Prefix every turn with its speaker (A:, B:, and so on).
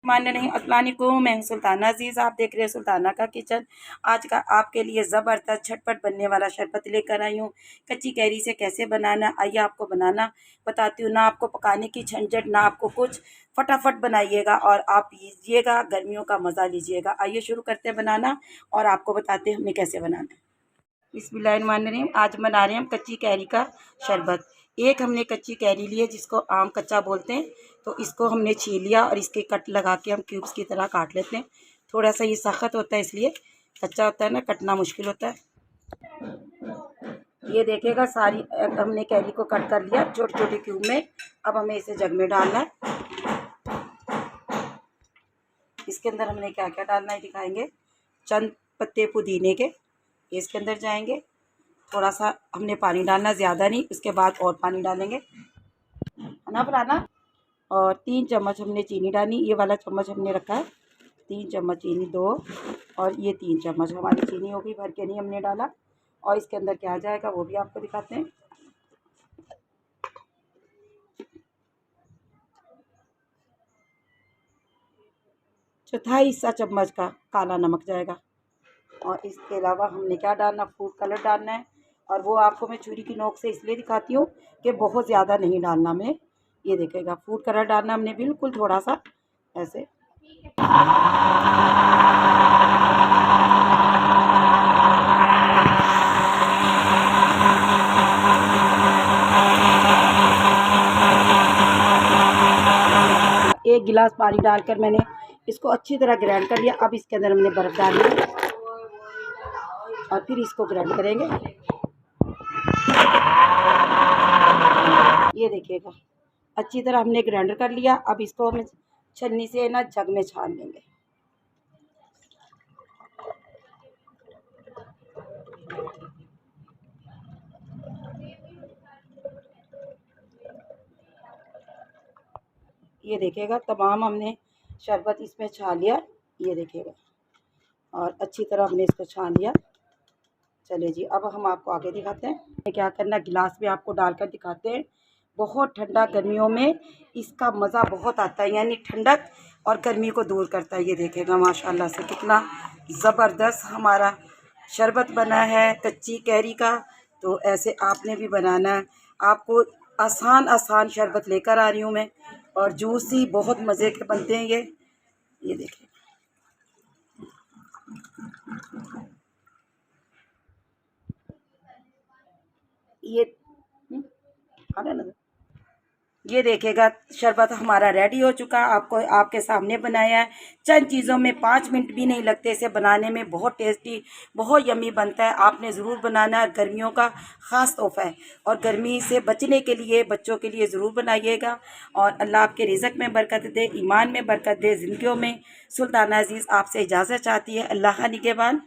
A: मान नहीं अस्सलाम वालेकुम, मैं हूं सुल्ताना अजीज़। आप देख रहे हैं सुल्ताना का किचन। आज का आपके लिए ज़बरदस्त झटपट बनने वाला शरबत लेकर आई हूँ। कच्ची कैरी से कैसे बनाना, आइए आपको बनाना बताती हूँ। ना आपको पकाने की झंझट, ना आपको कुछ, फटाफट बनाइएगा और आप पीजिएगा, गर्मियों का मज़ा लीजिएगा। आइए शुरू करते हैं बनाना और आपको बताते हैं हमें कैसे बनाना है। बिस्मिल्लाहिर्रहमानिर्रहीम। आज बना रहे हैं हम कच्ची कैरी का शरबत। एक हमने कच्ची कैरी ली है जिसको आम कच्चा बोलते हैं, तो इसको हमने छील लिया और इसके कट लगा के हम क्यूब्स की तरह काट लेते हैं। थोड़ा सा ये सख्त होता है इसलिए, कच्चा होता है ना, कटना मुश्किल होता है। ये देखिएगा सारी हमने कैरी को कट कर लिया छोटे छोटे क्यूब में। अब हमें इसे जग में डालना है। इसके अंदर हमने क्या क्या डालना है दिखाएंगे। चंद पत्ते पुदीने के इसके अंदर जाएंगे। थोड़ा सा हमने पानी डालना, ज़्यादा नहीं, उसके बाद और पानी डालेंगे, है ना बनाना। और 3 चम्मच हमने चीनी डाली, ये वाला चम्मच हमने रखा है। 3 चम्मच चीनी, 2 और ये 3 चम्मच हमारी चीनी होगी, भर के नहीं हमने डाला। और इसके अंदर क्या जाएगा वो भी आपको दिखाते हैं। चौथाई हिस्सा चम्मच का काला नमक जाएगा। और इसके अलावा हमने क्या डालना, फूड कलर डालना है। और वो आपको मैं छुरी की नोक से इसलिए दिखाती हूँ कि बहुत ज़्यादा नहीं डालना हमें। ये देखिएगा फूड कलर डालना हमने बिल्कुल थोड़ा सा ऐसे। एक गिलास पानी डालकर मैंने इसको अच्छी तरह ग्राइंड कर लिया। अब इसके अंदर हमने बर्फ़ डाली है और फिर इसको ग्राइंड करेंगे। ये देखिएगा अच्छी तरह हमने ग्राइंडर कर लिया। अब इसको हम छन्नी से ना जग में छान लेंगे। ये देखिएगा तमाम हमने शरबत इसमें छान लिया। ये देखिएगा और अच्छी तरह हमने इसको छान लिया। चलिए जी, अब हम आपको आगे दिखाते हैं क्या करना। गिलास में आपको डालकर दिखाते हैं। बहुत ठंडा, गर्मियों में इसका मज़ा बहुत आता है, यानी ठंडक और गर्मी को दूर करता है। ये देखेगा माशाल्लाह से कितना ज़बरदस्त हमारा शरबत बना है कच्ची कैरी का। तो ऐसे आपने भी बनाना है। आपको आसान आसान शरबत लेकर आ रही हूँ मैं, और जूसी बहुत मज़े के बनते हैं ये देखिए। ये आ रहा है ना, ये देखिएगा शरबत हमारा रेडी हो चुका। आपको आपके सामने बनाया है। चंद चीज़ों में 5 मिनट भी नहीं लगते इसे बनाने में। बहुत टेस्टी, बहुत यम्मी बनता है। आपने ज़रूर बनाना है, गर्मियों का ख़ास तोहफ़ा है। और गर्मी से बचने के लिए बच्चों के लिए ज़रूर बनाइएगा। और अल्लाह आपके रिज़्क़ में बरकत दे, ईमान में बरकत दे, ज़िंदगियों में। सुल्ताना अज़ीज़ आपसे इजाज़त चाहती है। अल्लाह का निगहबान।